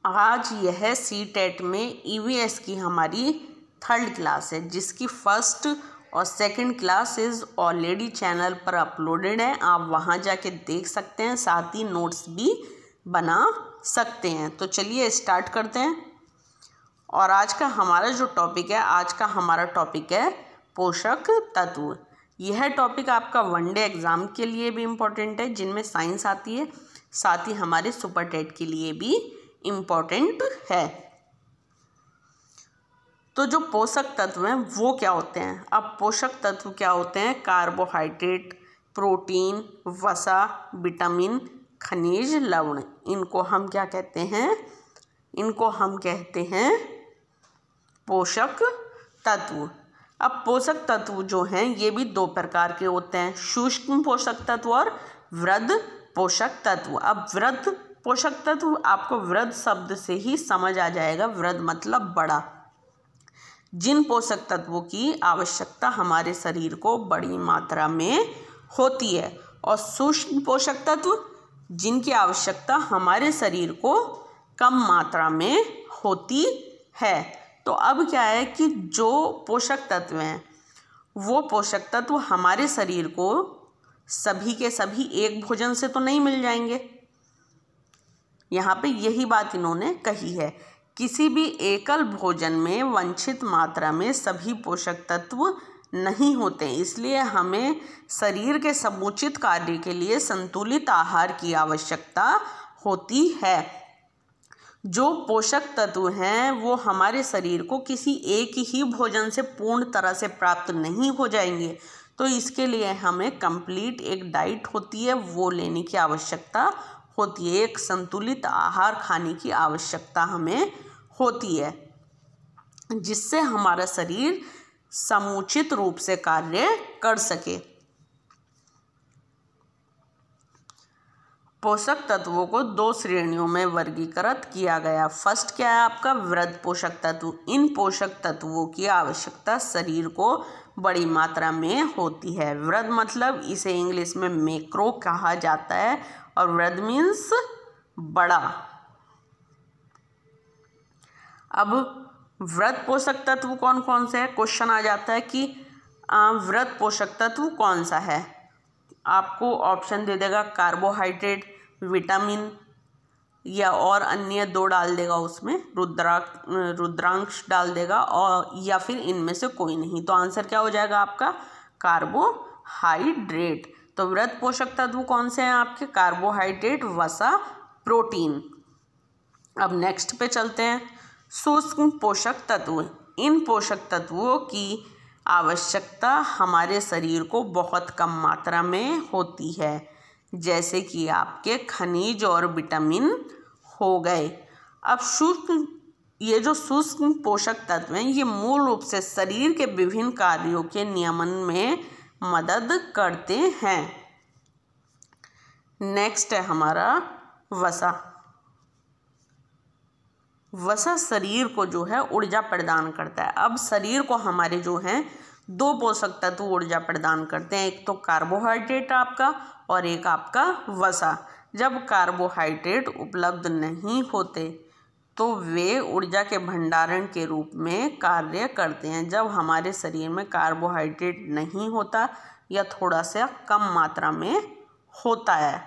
आज यह सीटेट में ईवीएस की हमारी 3rd क्लास है, जिसकी 1st और 2nd class is already channel पर अपलोडेड है। आप वहां जाके देख सकते हैं, साथ ही नोट्स भी बना सकते हैं। तो चलिए स्टार्ट करते हैं। और आज का हमारा जो टॉपिक है, आज का हमारा टॉपिक है पोषक तत्व। यह टॉपिक आपका वनडे एग्ज़ाम के लिए भी इम्पोर्टेंट है, जिनमें साइंस आती है, साथ ही हमारे सुपर टेट के लिए भी इम्पोर्टेंट है। तो जो पोषक तत्व हैं वो क्या होते हैं? अब पोषक तत्व क्या होते हैं? कार्बोहाइड्रेट, प्रोटीन, वसा, विटामिन, खनिज, लवण। इनको हम क्या कहते हैं? इनको हम कहते हैं पोषक तत्व। अब पोषक तत्व जो हैं ये भी 2 प्रकार के होते हैं, सूक्ष्म पोषक तत्व और वृहद पोषक तत्व। अब वृहद पोषक तत्व आपको वृहद शब्द से ही समझ आ जाएगा, वृहद मतलब बड़ा। जिन पोषक तत्वों की आवश्यकता हमारे शरीर को बड़ी मात्रा में होती है, और सूक्ष्म पोषक तत्व जिनकी आवश्यकता हमारे शरीर को कम मात्रा में होती है। तो अब क्या है कि जो पोषक तत्व हैं वो पोषक तत्व हमारे शरीर को सभी के सभी एक भोजन से तो नहीं मिल जाएंगे। यहाँ पे यही बात इन्होंने कही है, किसी भी एकल भोजन में वांछित मात्रा में सभी पोषक तत्व नहीं होते, इसलिए हमें शरीर के समुचित कार्य के लिए संतुलित आहार की आवश्यकता होती है। जो पोषक तत्व हैं वो हमारे शरीर को किसी एक ही भोजन से पूर्ण तरह से प्राप्त नहीं हो जाएंगे, तो इसके लिए हमें कंप्लीट एक डाइट होती है वो लेने की आवश्यकता होती है, एक संतुलित आहार खाने की आवश्यकता हमें होती है, जिससे हमारा शरीर समुचित रूप से कार्य कर सके। पोषक तत्वों को 2 श्रेणियों में वर्गीकृत किया गया। फर्स्ट क्या है आपका? वृहद पोषक तत्व। इन पोषक तत्वों की आवश्यकता शरीर को बड़ी मात्रा में होती है। वृहद मतलब इसे इंग्लिश में मैक्रो कहा जाता है, और वृहद मीन्स बड़ा। अब वृहद पोषक तत्व कौन कौन से है? क्वेश्चन आ जाता है कि वृहद पोषक तत्व कौन सा है। आपको ऑप्शन दे देगा कार्बोहाइड्रेट, विटामिन, या और अन्य 2 डाल देगा, उसमें रुद्रांश डाल देगा, और या फिर इनमें से कोई नहीं। तो आंसर क्या हो जाएगा आपका? कार्बोहाइड्रेट। तो वृहद पोषक तत्व कौन से हैं आपके? कार्बोहाइड्रेट, वसा, प्रोटीन। अब नेक्स्ट पे चलते हैं। सूक्ष्म पोषक तत्व। इन पोषक तत्वों की आवश्यकता हमारे शरीर को बहुत कम मात्रा में होती है, जैसे कि आपके खनिज और विटामिन हो गए। अब ये जो सूक्ष्म पोषक तत्व हैं ये मूल रूप से शरीर के विभिन्न कार्यों के नियमन में मदद करते हैं। नेक्स्ट है हमारा वसा। वसा शरीर को जो है ऊर्जा प्रदान करता है। अब शरीर को हमारे जो हैं 2 पोषक तत्व ऊर्जा प्रदान करते हैं, एक तो कार्बोहाइड्रेट आपका और एक आपका वसा। जब कार्बोहाइड्रेट उपलब्ध नहीं होते तो वे ऊर्जा के भंडारण के रूप में कार्य करते हैं। जब हमारे शरीर में कार्बोहाइड्रेट नहीं होता या थोड़ा सा कम मात्रा में होता है,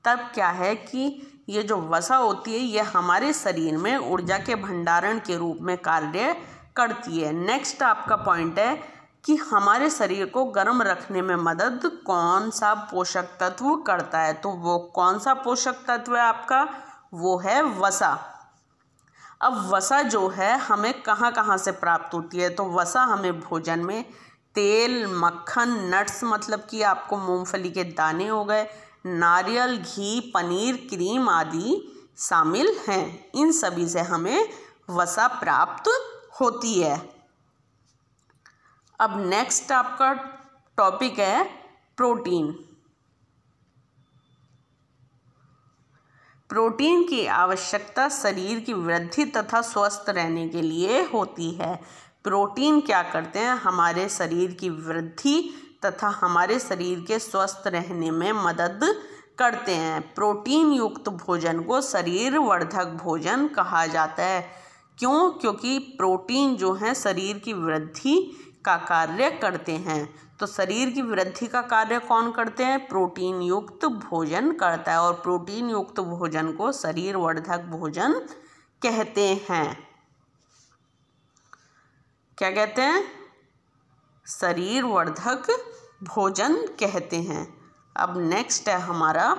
तब क्या है कि ये जो वसा होती है ये हमारे शरीर में ऊर्जा के भंडारण के रूप में कार्य करती है। नेक्स्ट आपका पॉइंट है कि हमारे शरीर को गर्म रखने में मदद कौन सा पोषक तत्व करता है? तो वो कौन सा पोषक तत्व है आपका? वो है वसा। अब वसा जो है हमें कहाँ कहाँ से प्राप्त होती है? तो वसा हमें भोजन में तेल, मक्खन, नट्स मतलब कि आपको मूंगफली के दाने हो गए, नारियल, घी, पनीर, क्रीम आदि शामिल हैं। इन सभी से हमें वसा प्राप्त होती है। अब नेक्स्ट आपका टॉपिक है प्रोटीन। प्रोटीन की आवश्यकता शरीर की वृद्धि तथा स्वस्थ रहने के लिए होती है। प्रोटीन क्या करते हैं? हमारे शरीर की वृद्धि तथा हमारे शरीर के स्वस्थ रहने में मदद करते हैं। प्रोटीन युक्त भोजन को शरीर वर्धक भोजन कहा जाता है। क्यों? क्योंकि प्रोटीन जो है शरीर की वृद्धि का कार्य करते हैं। तो शरीर की वृद्धि का कार्य कौन करते हैं? प्रोटीन युक्त भोजन करता है, और प्रोटीन युक्त भोजन को शरीर वर्धक भोजन कहते हैं। क्या कहते हैं? शरीर वर्धक भोजन कहते हैं। अब नेक्स्ट है हमारा,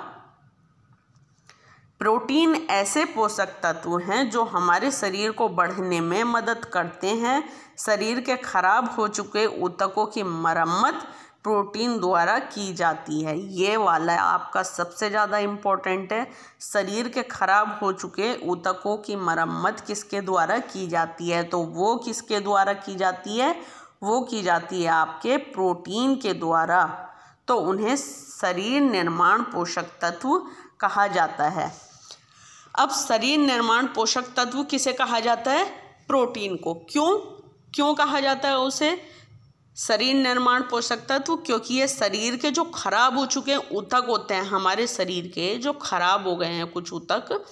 प्रोटीन ऐसे पोषक तत्व हैं जो हमारे शरीर को बढ़ने में मदद करते हैं। शरीर के खराब हो चुके ऊतकों की मरम्मत प्रोटीन द्वारा की जाती है। ये वाला आपका सबसे ज़्यादा इम्पोर्टेंट है। शरीर के खराब हो चुके ऊतकों की मरम्मत किसके द्वारा की जाती है? तो वो किसके द्वारा की जाती है? वो की जाती है आपके प्रोटीन के द्वारा। तो उन्हें शरीर निर्माण पोषक तत्व कहा जाता है। अब शरीर निर्माण पोषक तत्व किसे कहा जाता है? प्रोटीन को। क्यों कहा जाता है उसे शरीर निर्माण पोषक तत्व? क्योंकि ये शरीर के जो खराब हो चुके ऊतक होते हैं, हमारे शरीर के जो खराब हो गए हैं कुछ ऊतक,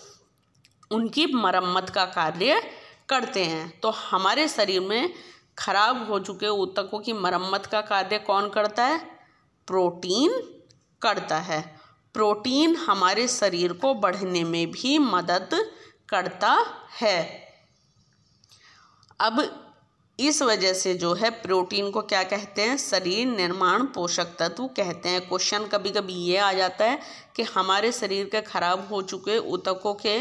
उनकी मरम्मत का कार्य करते हैं। तो हमारे शरीर में खराब हो चुके ऊतकों की मरम्मत का कार्य कौन करता है? प्रोटीन करता है। प्रोटीन हमारे शरीर को बढ़ने में भी मदद करता है। अब इस वजह से जो है प्रोटीन को क्या कहते हैं? शरीर निर्माण पोषक तत्व कहते हैं। क्वेश्चन कभी कभी ये आ जाता है कि हमारे शरीर के खराब हो चुके ऊतकों के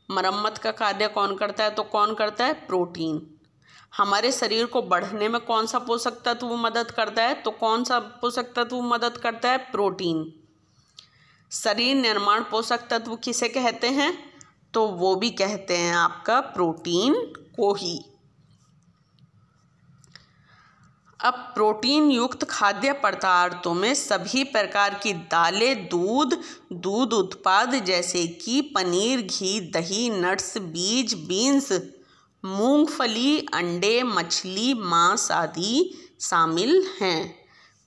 मरम्मत का कार्य कौन करता है? तो कौन करता है? प्रोटीन। हमारे शरीर को बढ़ने में कौन सा पोषक तत्व मदद करता है? तो कौन सा पोषक तत्व मदद करता है? प्रोटीन। शरीर निर्माण पोषक तत्व किसे कहते हैं? तो वो भी कहते हैं आपका प्रोटीन को ही। अब प्रोटीन युक्त खाद्य पदार्थों में सभी प्रकार की दालें, दूध उत्पाद जैसे कि पनीर, घी, दही, नट्स, बीज, बीन्स, मूंगफली, अंडे, मछली, मांस आदि शामिल हैं।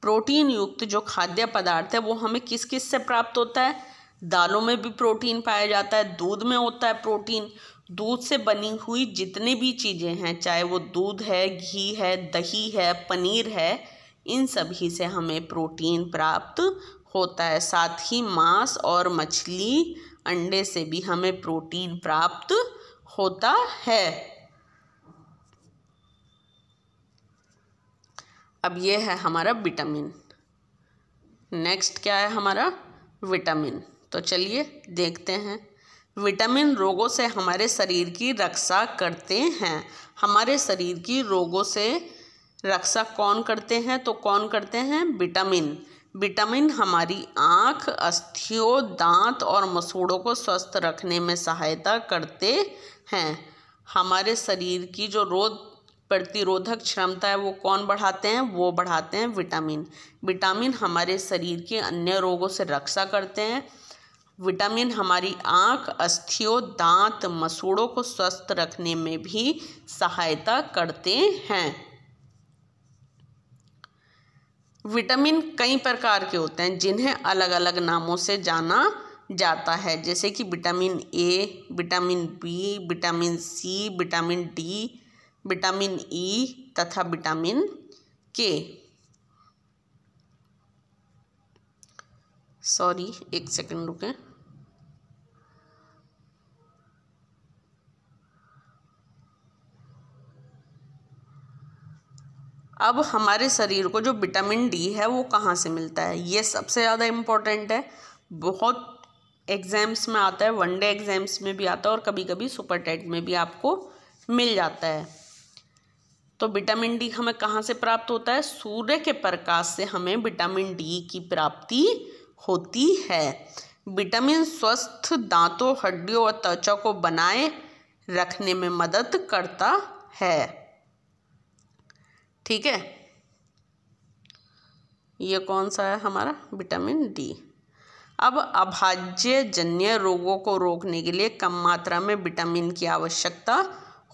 प्रोटीन युक्त जो खाद्य पदार्थ है वो हमें किस किस से प्राप्त होता है? दालों में भी प्रोटीन पाया जाता है, दूध में होता है प्रोटीन। दूध से बनी हुई जितनी भी चीज़ें हैं, चाहे वो दूध है, घी है, दही है, पनीर है, इन सभी से हमें प्रोटीन प्राप्त होता है। साथ ही मांस और मछली, अंडे से भी हमें प्रोटीन प्राप्त होता है। अब ये है हमारा विटामिन। नेक्स्ट क्या है हमारा? विटामिन। तो चलिए देखते हैं। विटामिन रोगों से हमारे शरीर की रक्षा करते हैं। हमारे शरीर की रोगों से रक्षा कौन करते हैं? तो कौन करते हैं? विटामिन। विटामिन हमारी आँख, अस्थियों, दांत और मसूड़ों को स्वस्थ रखने में सहायता करते हैं। हमारे शरीर की जो रोग प्रतिरोधक क्षमता है वो कौन बढ़ाते हैं? वो बढ़ाते हैं विटामिन। विटामिन हमारे शरीर के अन्य रोगों से रक्षा करते हैं। विटामिन हमारी आँख, अस्थियों, दांत, मसूड़ों को स्वस्थ रखने में भी सहायता करते हैं। विटामिन कई प्रकार के होते हैं जिन्हें अलग अलग नामों से जाना जाता है, जैसे कि vitamin A, vitamin B, vitamin C, vitamin D, vitamin E तथा विटामिन के। सॉरी, एक सेकंड रुकें। अब हमारे शरीर को जो विटामिन डी है वो कहाँ से मिलता है? ये सबसे ज़्यादा इम्पोर्टेंट है। बहुत एग्जाम्स में आता है, वनडे एग्जाम्स में भी आता है और कभी कभी सुपर टेट में भी आपको मिल जाता है। तो विटामिन डी हमें कहाँ से प्राप्त होता है? सूर्य के प्रकाश से हमें विटामिन डी की प्राप्ति होती है। विटामिन स्वस्थ दांतों, हड्डियों और त्वचा को बनाए रखने में मदद करता है। ठीक है, ये कौन सा है हमारा? Vitamin D. अब अभाज्य जन्य रोगों को रोकने के लिए कम मात्रा में विटामिन की आवश्यकता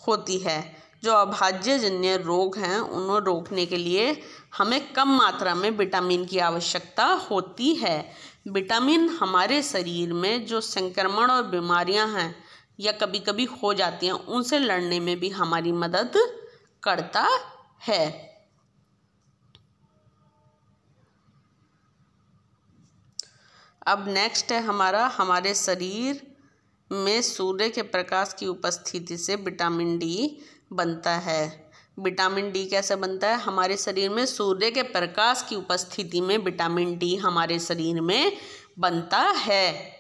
होती है। जो अभाज्य जन्य रोग हैं उन्हें रोकने के लिए हमें कम मात्रा में विटामिन की आवश्यकता होती है। विटामिन हमारे शरीर में जो संक्रमण और बीमारियां हैं या कभी कभी हो जाती हैं उनसे लड़ने में भी हमारी मदद करता है। अब नेक्स्ट है हमारे शरीर में सूर्य के प्रकाश की उपस्थिति से विटामिन डी बनता है। विटामिन डी कैसे बनता है? हमारे शरीर में सूर्य के प्रकाश की उपस्थिति में विटामिन डी हमारे शरीर में बनता है।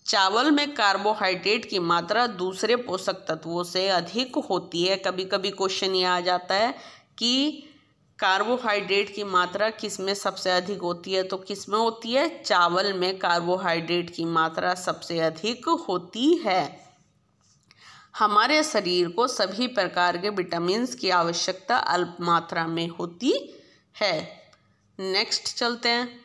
चावल में कार्बोहाइड्रेट की मात्रा दूसरे पोषक तत्वों से अधिक होती है। कभी कभी क्वेश्चन ये आ जाता है कि कार्बोहाइड्रेट की मात्रा किस में सबसे अधिक होती है, तो किस में होती है? चावल में कार्बोहाइड्रेट की मात्रा सबसे अधिक होती है। हमारे शरीर को सभी प्रकार के विटामिन्स की आवश्यकता अल्प मात्रा में होती है। नेक्स्ट चलते हैं।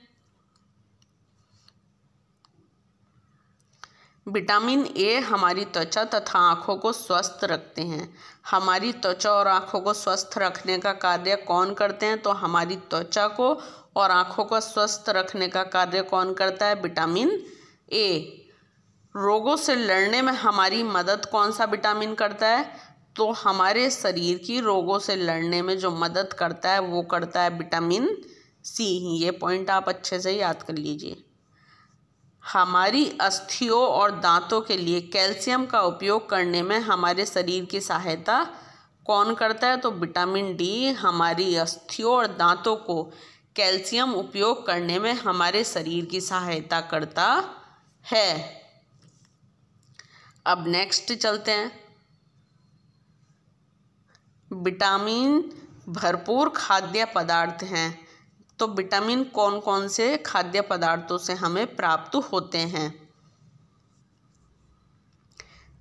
विटामिन ए हमारी त्वचा तथा आँखों को स्वस्थ रखते हैं। हमारी त्वचा और आँखों को स्वस्थ रखने का कार्य कौन करते हैं? तो हमारी त्वचा को और आँखों को स्वस्थ रखने का कार्य कौन करता है? Vitamin A. रोगों से लड़ने में हमारी मदद कौन सा विटामिन करता है? तो हमारे शरीर की रोगों से लड़ने में जो मदद करता है वो करता है विटामिन सी। ये पॉइंट आप अच्छे से याद कर लीजिए। हमारी अस्थियों और दांतों के लिए कैल्शियम का उपयोग करने में हमारे शरीर की सहायता कौन करता है? तो विटामिन डी हमारी अस्थियों और दांतों को कैल्शियम उपयोग करने में हमारे शरीर की सहायता करता है। अब नेक्स्ट चलते हैं। विटामिन भरपूर खाद्य पदार्थ हैं। तो विटामिन कौन कौन से खाद्य पदार्थों से हमें प्राप्त होते हैं?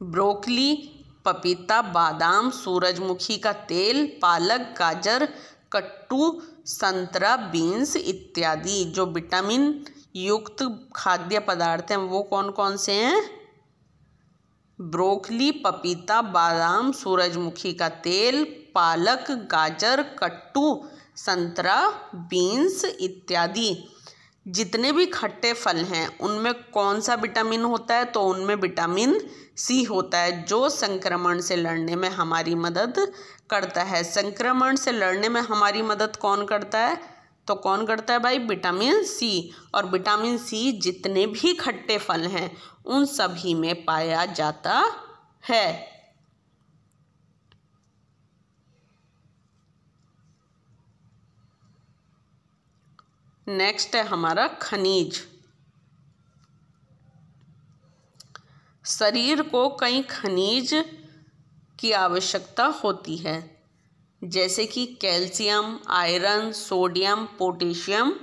ब्रोकली, पपीता, बादाम, सूरजमुखी का तेल, पालक, गाजर, कट्टू, संतरा, बीन्स इत्यादि। जो विटामिन युक्त खाद्य पदार्थ हैं वो कौन कौन से हैं? ब्रोकली, पपीता, बादाम, सूरजमुखी का तेल, पालक, गाजर, कट्टू, संतरा, बीन्स इत्यादि। जितने भी खट्टे फल हैं उनमें कौन सा विटामिन होता है? तो उनमें विटामिन सी होता है, जो संक्रमण से लड़ने में हमारी मदद करता है। संक्रमण से लड़ने में हमारी मदद कौन करता है? तो कौन करता है भाई? Vitamin C. और विटामिन सी जितने भी खट्टे फल हैं उन सभी में पाया जाता है। नेक्स्ट है हमारा खनिज। शरीर को कई खनिज की आवश्यकता होती है, जैसे कि कैल्शियम, आयरन, सोडियम, पोटेशियम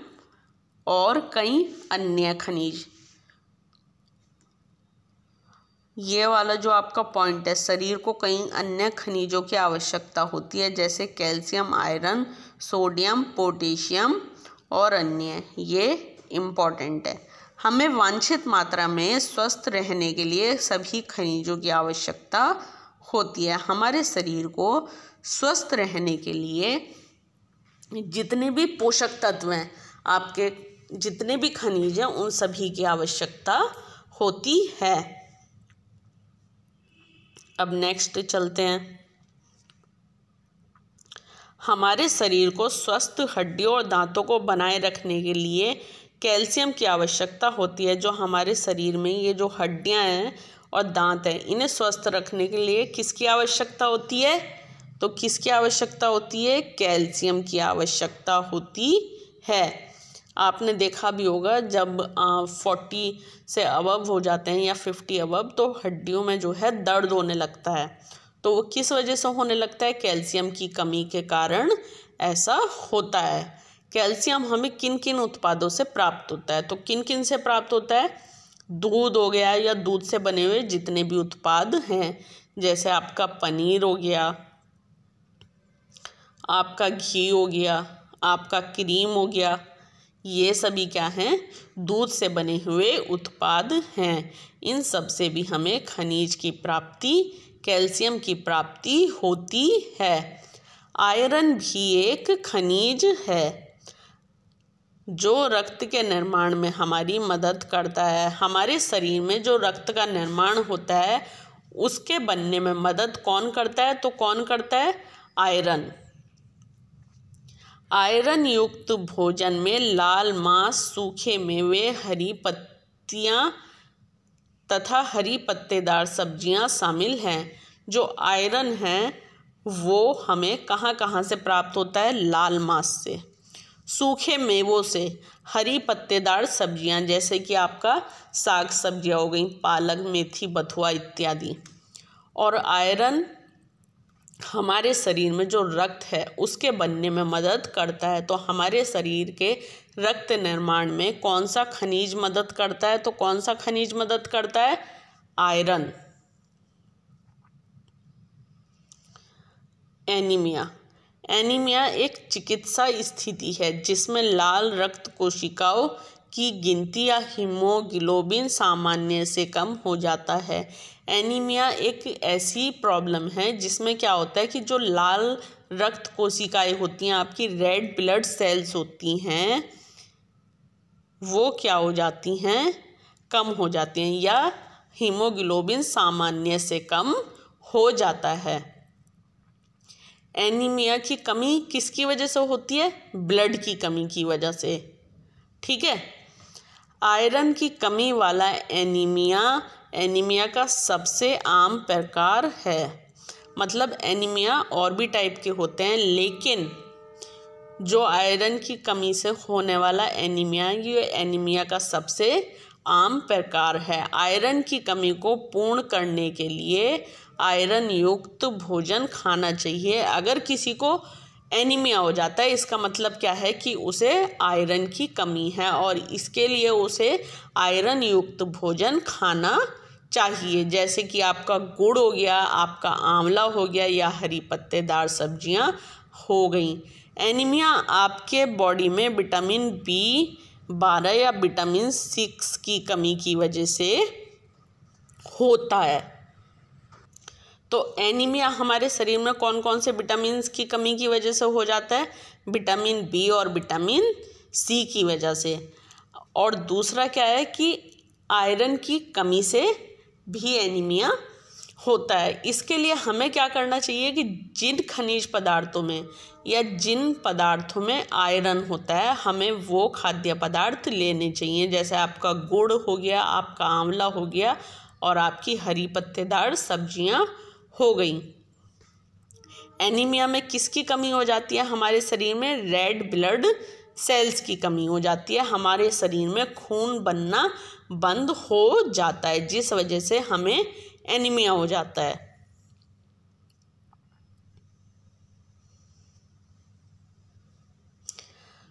और कई अन्य खनिज। ये वाला जो आपका पॉइंट है, शरीर को कई अन्य खनिजों की आवश्यकता होती है, जैसे कैल्शियम, आयरन, सोडियम, पोटेशियम और अन्य। ये इम्पॉर्टेंट है। हमें वांछित मात्रा में स्वस्थ रहने के लिए सभी खनिजों की आवश्यकता होती है। हमारे शरीर को स्वस्थ रहने के लिए जितने भी पोषक तत्व हैं, आपके जितने भी खनिज हैं, उन सभी की आवश्यकता होती है। अब नेक्स्ट चलते हैं। हमारे शरीर को स्वस्थ हड्डियों और दांतों को बनाए रखने के लिए कैल्शियम की आवश्यकता होती है। जो हमारे शरीर में ये जो हड्डियां हैं और दांत हैं, इन्हें स्वस्थ रखने के लिए किसकी आवश्यकता होती है? तो किसकी आवश्यकता होती है? कैल्शियम की आवश्यकता होती है। आपने देखा भी होगा जब 40 से अबव हो जाते हैं या 50 अबव, तो हड्डियों में जो है दर्द होने लगता है। तो वो किस वजह से होने लगता है? कैल्शियम की कमी के कारण ऐसा होता है। कैल्शियम हमें किन किन उत्पादों से प्राप्त होता है? तो किन किन से प्राप्त होता है? दूध हो गया या दूध से बने हुए जितने भी उत्पाद हैं, जैसे आपका पनीर हो गया, आपका घी हो गया, आपका क्रीम हो गया, ये सभी क्या हैं? दूध से बने हुए उत्पाद हैं। इन सब से भी हमें खनिज की प्राप्ति, कैल्शियम की प्राप्ति होती है। आयरन भी एक खनिज है। जो रक्त के निर्माण में हमारी मदद करता है। हमारे शरीर में जो रक्त का निर्माण होता है उसके बनने में मदद कौन करता है? तो कौन करता है? आयरन। आयरन युक्त भोजन में लाल मांस, सूखे मेवे, हरी पत्तियां तथा हरी पत्तेदार सब्जियां शामिल हैं। जो आयरन है वो हमें कहाँ कहाँ से प्राप्त होता है? लाल मांस से, सूखे मेवों से, हरी पत्तेदार सब्जियां जैसे कि आपका साग सब्जियां हो गई, पालक, मेथी, बथुआ इत्यादि। और आयरन हमारे शरीर में जो रक्त है उसके बनने में मदद करता है। तो हमारे शरीर के रक्त निर्माण में कौन सा खनिज मदद करता है? तो कौन सा खनिज मदद करता है? आयरन। एनीमिया। एनीमिया एक चिकित्सा स्थिति है जिसमें लाल रक्त कोशिकाओं की गिनती या हीमोग्लोबिन सामान्य से कम हो जाता है। एनीमिया एक ऐसी प्रॉब्लम है जिसमें क्या होता है कि जो लाल रक्त कोशिकाएं होती हैं, आपकी रेड ब्लड सेल्स होती हैं, वो क्या हो जाती हैं? कम हो जाती हैं, या हीमोग्लोबिन सामान्य से कम हो जाता है। एनीमिया की कमी किसकी वजह से होती है? ब्लड की कमी की वजह से। ठीक है। आयरन की कमी वाला एनीमिया का सबसे आम प्रकार है। मतलब एनीमिया और भी टाइप के होते हैं, लेकिन जो आयरन की कमी से होने वाला एनीमिया, ये एनीमिया का सबसे आम प्रकार है। आयरन की कमी को पूर्ण करने के लिए आयरन युक्त भोजन खाना चाहिए। अगर किसी को एनीमिया हो जाता है इसका मतलब क्या है कि उसे आयरन की कमी है और इसके लिए उसे आयरन युक्त भोजन खाना चाहिए। जैसे कि आपका गुड़ हो गया, आपका आंवला हो गया, या हरी पत्तेदार सब्जियां हो गई। एनीमिया आपके बॉडी में विटामिन B12 या विटामिन 6 की कमी की वजह से होता है। तो एनीमिया हमारे शरीर में कौन कौन से विटामिन की कमी की वजह से हो जाता है? विटामिन B और विटामिन C की वजह से। और दूसरा क्या है कि आयरन की कमी से भी एनीमिया होता है। इसके लिए हमें क्या करना चाहिए कि जिन खनिज पदार्थों में या जिन पदार्थों में आयरन होता है हमें वो खाद्य पदार्थ लेने चाहिए। जैसे आपका गुड़ हो गया, आपका आंवला हो गया और आपकी हरी पत्तेदार सब्जियां हो गई। एनीमिया में किसकी कमी हो जाती है? हमारे शरीर में रेड ब्लड सेल्स की कमी हो जाती है। हमारे शरीर में खून बनना बंद हो जाता है, जिस वजह से हमें एनीमिया हो जाता है।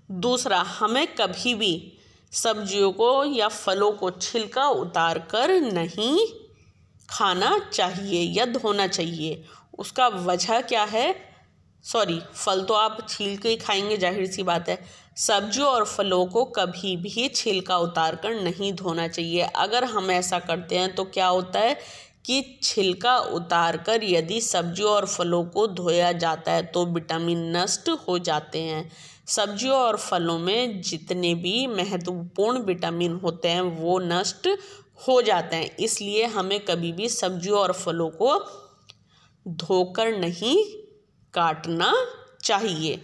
दूसरा, हमें कभी भी सब्जियों को या फलों को छिलका उतार कर नहीं खाना चाहिए या धोना चाहिए। उसका वजह क्या है? फल तो आप छील के ही खाएंगे, जाहिर सी बात है। सब्जियों और फलों को कभी भी छिलका उतार कर नहीं धोना चाहिए। अगर हम ऐसा करते हैं तो क्या होता है कि छिलका उतार कर यदि सब्जियों और फलों को धोया जाता है तो विटामिन नष्ट हो जाते हैं। सब्जियों और फलों में जितने भी महत्वपूर्ण विटामिन होते हैं वो नष्ट हो जाते हैं। इसलिए हमें कभी भी सब्जियों और फलों को धोकर नहीं काटना चाहिए।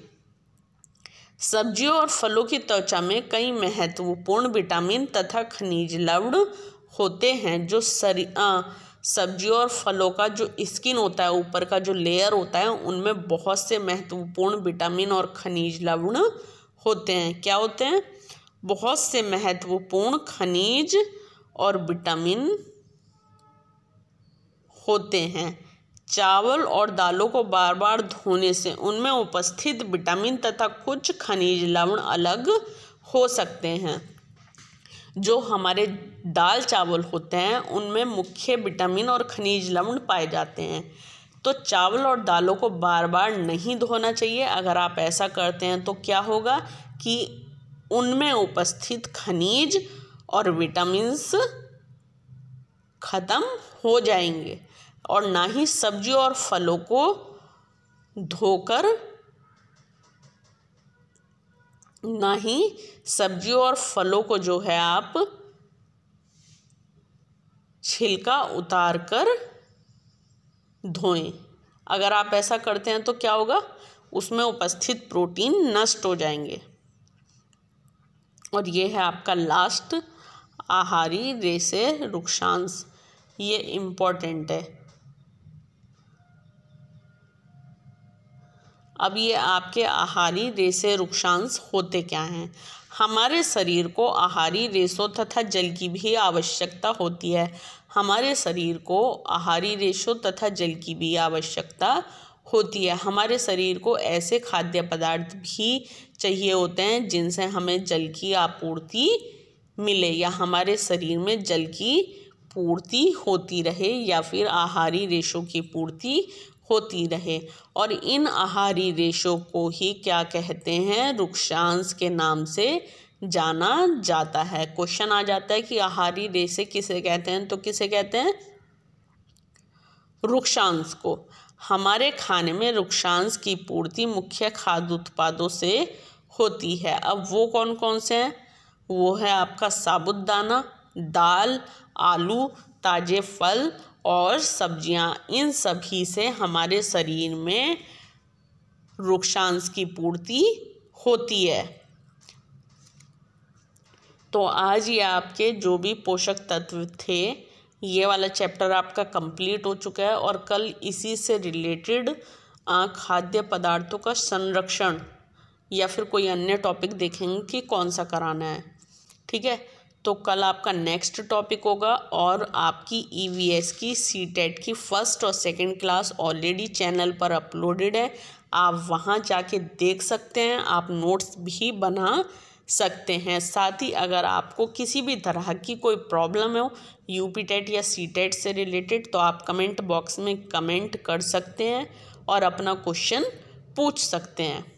सब्जियों और फलों की त्वचा में कई महत्वपूर्ण विटामिन तथा खनिज लवण होते हैं। जो सब्जियों और फलों का जो स्किन होता है, ऊपर का जो लेयर होता है, उनमें बहुत से महत्वपूर्ण विटामिन और खनिज लवण होते हैं। क्या होते हैं? बहुत से महत्वपूर्ण खनिज और विटामिन होते हैं। चावल और दालों को बार बार धोने से उनमें उपस्थित विटामिन तथा कुछ खनिज लवण अलग हो सकते हैं। जो हमारे दाल चावल होते हैं उनमें मुख्य विटामिन और खनिज लवण पाए जाते हैं। तो चावल और दालों को बार बार नहीं धोना चाहिए। अगर आप ऐसा करते हैं तो क्या होगा कि उनमें उपस्थित खनिज और विटामिन्स खत्म हो जाएंगे। और ना ही सब्जियों और फलों को धोकर ना ही सब्जियों और फलों को जो है आप छिलका उतार कर धोएं। अगर आप ऐसा करते हैं तो क्या होगा, उसमें उपस्थित प्रोटीन नष्ट हो जाएंगे। और ये है आपका लास्ट, आहारी रेशे वृक्षांश। ये इम्पोर्टेंट है। अब ये आपके आहारी रेशे वृक्षांश होते क्या हैं। हमारे शरीर को आहारी रेशों तथा जल की भी आवश्यकता होती है। हमारे शरीर को आहारी रेशों तथा जल की भी आवश्यकता होती है। हमारे शरीर को ऐसे खाद्य पदार्थ भी चाहिए होते हैं जिनसे हमें जल की आपूर्ति मिले, या हमारे शरीर में जल की पूर्ति होती रहे, या फिर आहारी रेशों की पूर्ति होती रहे। और इन आहारी रेशों को ही क्या कहते हैं, वृक्षांश के नाम से जाना जाता है। क्वेश्चन आ जाता है कि आहारी रेशे किसे कहते हैं, तो किसे कहते हैं, वृक्षांश को। हमारे खाने में वृक्षांश की पूर्ति मुख्य खाद्य उत्पादों से होती है। अब वो कौन कौन से हैं, वो है आपका साबूदाना, दाल, आलू, ताजे फल और सब्जियां। इन सभी से हमारे शरीर में वृक्षांश की पूर्ति होती है। तो आज ये आपके जो भी पोषक तत्व थे, ये वाला चैप्टर आपका कंप्लीट हो चुका है। और कल इसी से रिलेटेड खाद्य पदार्थों का संरक्षण या फिर कोई अन्य टॉपिक देखेंगे कि कौन सा कराना है। ठीक है, तो कल आपका नेक्स्ट टॉपिक होगा। और आपकी EVS की CTET की फर्स्ट और सेकंड क्लास ऑलरेडी चैनल पर अपलोडेड है, आप वहां जाके देख सकते हैं, आप नोट्स भी बना सकते हैं। साथ ही अगर आपको किसी भी तरह की कोई प्रॉब्लम हो UPTET या CTET से रिलेटेड, तो आप कमेंट बॉक्स में कमेंट कर सकते हैं और अपना क्वेश्चन पूछ सकते हैं।